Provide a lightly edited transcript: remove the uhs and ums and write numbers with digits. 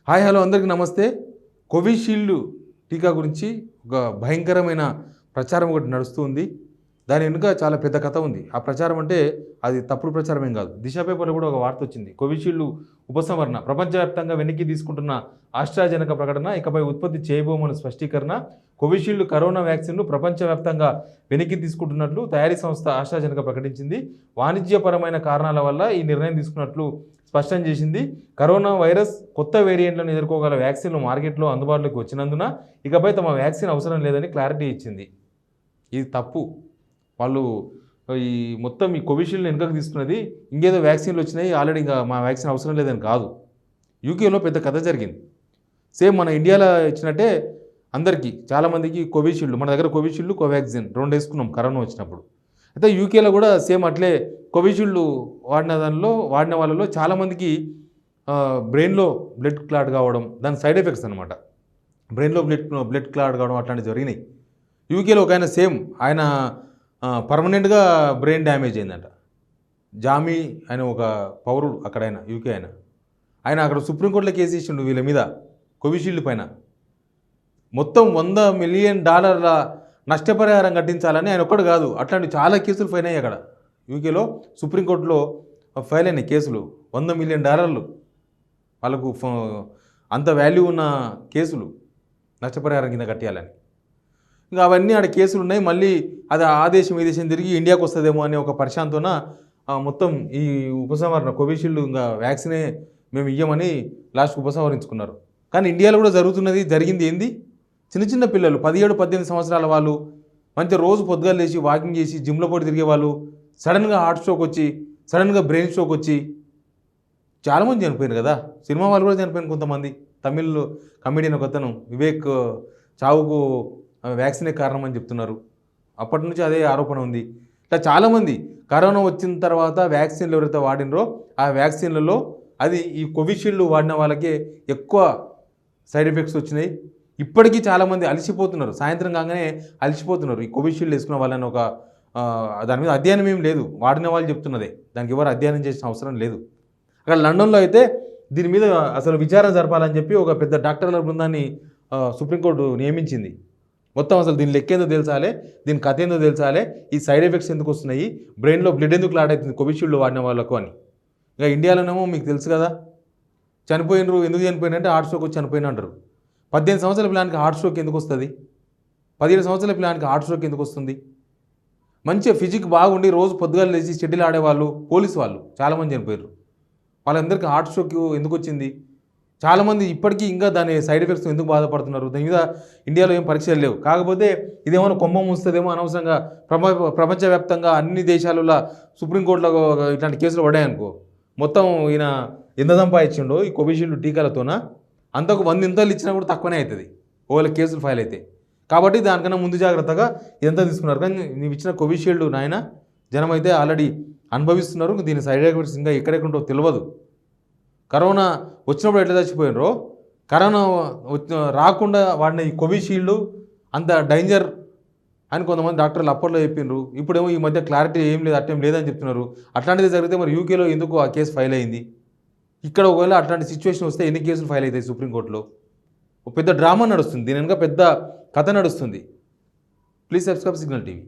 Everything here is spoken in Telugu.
హాయ్ హలో అందరికీ నమస్తే. కోవిషీల్డ్ టీకా గురించి ఒక భయంకరమైన ప్రచారం ఒకటి నడుస్తూ ఉంది. దాని వెనుక చాలా పెద్ద కథ ఉంది. ఆ ప్రచారం అంటే అది తప్పుడు ప్రచారం ఏం కాదు. దిశ పేపర్లో కూడా ఒక వార్త వచ్చింది. కోవిషీల్డ్ ఉపసంహరణ ప్రపంచవ్యాప్తంగా వెనక్కి తీసుకుంటున్న ఆస్ట్రాజెనకా ప్రకటన, ఇకపై ఉత్పత్తి చేయబోమని స్పష్టీకరణ. కోవిషీల్డ్ కరోనా వ్యాక్సిన్ను ప్రపంచవ్యాప్తంగా వెనక్కి తీసుకుంటున్నట్లు తయారీ సంస్థ ఆస్ట్రాజెనకా ప్రకటించింది. వాణిజ్యపరమైన కారణాల వల్ల ఈ నిర్ణయం తీసుకున్నట్లు స్పష్టం చేసింది. కరోనా వైరస్ కొత్త వేరియంట్లను ఎదుర్కోగల వ్యాక్సిన్లు మార్కెట్లో అందుబాటులోకి వచ్చినందున ఇకపై తమ వ్యాక్సిన్ అవసరం లేదని క్లారిటీ ఇచ్చింది. ఇది తప్పు. వాళ్ళు ఈ మొత్తం ఈ కోవిషీల్డ్ని వెనుకకు తీసుకున్నది ఇంకేదో వ్యాక్సిన్లు వచ్చినాయి ఆల్రెడీ, ఇంకా మా వ్యాక్సిన్ అవసరం లేదని కాదు. యూకేలో పెద్ద కథ జరిగింది. సేమ్ మన ఇండియాలో ఇచ్చినట్టే అందరికీ చాలామందికి కోవిషీల్డ్, మన దగ్గర కోవిషీల్డ్ కోవాక్సిన్ రెండు వేసుకున్నాం కరోనా వచ్చినప్పుడు. అయితే యూకేలో కూడా సేమ్ అట్లే కోవిషీల్డ్ వాడిన వాళ్ళలో చాలామందికి బ్రెయిన్లో బ్లడ్ క్లాట్ కావడం, దాని సైడ్ ఎఫెక్ట్స్ అనమాట. బ్రెయిన్లో బ్లడ్ క్లాట్ కావడం అట్లాంటివి జరిగినాయి. యూకేలో ఒక ఆయన సేమ్ ఆయన పర్మనెంట్గా బ్రెయిన్ డ్యామేజ్ అయిందంట. జామీ ఆయన ఒక పౌరుడు అక్కడ, ఆయన యూకే ఆయన అక్కడ సుప్రీంకోర్టులో కేసు ఇచ్చిండు వీళ్ళ మీద కోవిషీల్డ్ పైన. మొత్తం $100 మిలియన్ నష్టపరిహారం కట్టించాలని ఆయన ఒక్కడు కాదు, అట్లాంటి చాలా కేసులు ఫైల్ అయ్యాయి అక్కడ యూకేలో. సుప్రీంకోర్టులో ఫైల్ అయినాయి కేసులు. $100 మిలియన్ వాళ్ళకు అంత వాల్యూ ఉన్న కేసులు నష్టపరిహారం కింద కట్టేయాలని. ఇంకా అవన్నీ ఆడ కేసులు ఉన్నాయి. మళ్ళీ అది ఆ దేశం ఈ దేశం తిరిగి ఇండియాకు వస్తుందేమో అనే ఒక పరిశాంతన మొత్తం ఈ ఉపసంహరణ కోవిషీల్డ్ ఇంకా వ్యాక్సినే మేము ఇయ్యమని లాస్ట్కి ఉపసంహరించుకున్నారు. కానీ ఇండియాలో కూడా జరిగింది ఏంది? చిన్న చిన్న పిల్లలు 17-18 సంవత్సరాల వాళ్ళు మంచిగా రోజు పొద్దుగా లేచి వాకింగ్ చేసి జిమ్లో పోటీ తిరిగే వాళ్ళు సడన్గా హార్ట్ స్ట్రోక్ వచ్చి, సడన్గా బ్రెయిన్ స్ట్రోక్ వచ్చి చాలామంది చనిపోయారు కదా. సినిమా వాళ్ళు కూడా చనిపోయారు కొంతమంది. తమిళ్ కమెడియన్ ఒక అతను వివేక్ చావుకు వ్యాక్సినే కారణం అని చెప్తున్నారు. అప్పటి నుంచి అదే ఆరోపణ ఉంది. ఇట్లా చాలామంది కరోనా వచ్చిన తర్వాత వ్యాక్సిన్లు ఎవరైతే వాడినరో ఆ వ్యాక్సిన్లలో అది ఈ కోవిషీల్డ్ వాడిన వాళ్ళకే ఎక్కువ సైడ్ ఎఫెక్ట్స్ వచ్చినాయి. ఇప్పటికీ చాలామంది అలసిపోతున్నారు, సాయంత్రం కాగానే అలసిపోతున్నారు ఈ కోవిషీల్డ్ వేసుకున్న వాళ్ళని. ఒక దాని మీద అధ్యయనం ఏం లేదు, వాడిన వాళ్ళు చెప్తున్నదే, దానికి ఎవరు అధ్యయనం చేసిన అవసరం లేదు. అక్కడ లండన్లో అయితే దీని మీద అసలు విచారణ జరపాలని చెప్పి ఒక పెద్ద డాక్టర్ల బృందాన్ని సుప్రీంకోర్టు నియమించింది. మొత్తం అసలు దీని లెక్కేందో తెలుసాలే, దీని కథ ఏందో తెలుసాలే, ఈ సైడ్ ఎఫెక్ట్స్ ఎందుకు వస్తున్నాయి, బ్రెయిన్లో బ్లడ్ ఎందుకు క్లాట్ అవుతుంది కోవిషీల్డ్ వాడిన వాళ్ళకు అని. ఇంకా ఇండియాలోనేమో మీకు తెలుసు కదా, చనిపోయినరు. ఎందుకు చనిపోయినంటే హార్ట్ స్ట్రోక్ వచ్చి చనిపోయిన అంటారు. 18 సంవత్సరాల పిల్లానికి హార్ట్ స్ట్రోక్ ఎందుకు వస్తుంది? 17 సంవత్సరాల పిల్లానికి హార్ట్ స్ట్రోక్ ఎందుకు వస్తుంది? మంచిగా ఫిజిక్ బాగుండి రోజు పొద్దుగా లేచి షెడ్యూల్ ఆడేవాళ్ళు, పోలీసు వాళ్ళు చాలామంది చనిపోయారు. వాళ్ళందరికీ హార్ట్ స్ట్రోక్ ఎందుకు వచ్చింది? చాలామంది ఇప్పటికీ ఇంకా దాని సైడ్ ఎఫెక్ట్స్ ఎందుకు బాధపడుతున్నారు? దాని మీద ఇండియాలో ఏం పరీక్షలు లేవు. కాకపోతే ఇదేమైనా కొమ్మ మూస్తుందేమో అనవసరంగా ప్రపంచవ్యాప్తంగా అన్ని దేశాలలో సుప్రీంకోర్టులో ఇట్లాంటి కేసులు పడ్డాయనుకో, మొత్తం ఈయన ఎంత సంపాదించిండో ఈ కోవిషీల్డ్ టీకాలతోన అంతకు 100 ఇంతలు ఇచ్చినా కూడా తక్కువనే అవుతుంది ఒకవేళ కేసులు ఫైల్ అయితే. కాబట్టి దానికన్నా ముందు జాగ్రత్తగా ఇదంతా తీసుకున్నారు. కానీ నీవు ఇచ్చిన కోవిషీల్డ్ నాయన జనం అయితే ఆల్రెడీ అనుభవిస్తున్నారు. దీని సైడ్ ఎఫెక్ట్స్ ఇంకా ఎక్కడెక్కడో తెలియదు. కరోనా వచ్చినప్పుడు ఎట్లా చచ్చిపోయినరో, కరోనా రాకుండా వాడిన ఈ కోవిషీల్డ్ అంత డేంజర్ అని కొంతమంది డాక్టర్లు అప్పట్లో చెప్పిండ్రు. ఇప్పుడేమో ఈ మధ్య క్లారిటీ ఏం లేదు, అట్టేం లేదని చెప్తున్నారు. అట్లాంటిది జరిగితే మరి యూకేలో ఎందుకు ఆ కేసు ఫైల్ అయింది? ఇక్కడ ఒకవేళ అట్లాంటి సిచ్యువేషన్ వస్తే ఎన్ని కేసులు ఫైల్ అవుతాయి సుప్రీంకోర్టులో? ఒక పెద్ద డ్రామా నడుస్తుంది, దీని వెనుక పెద్ద కథ నడుస్తుంది. Please subscribe signal TV.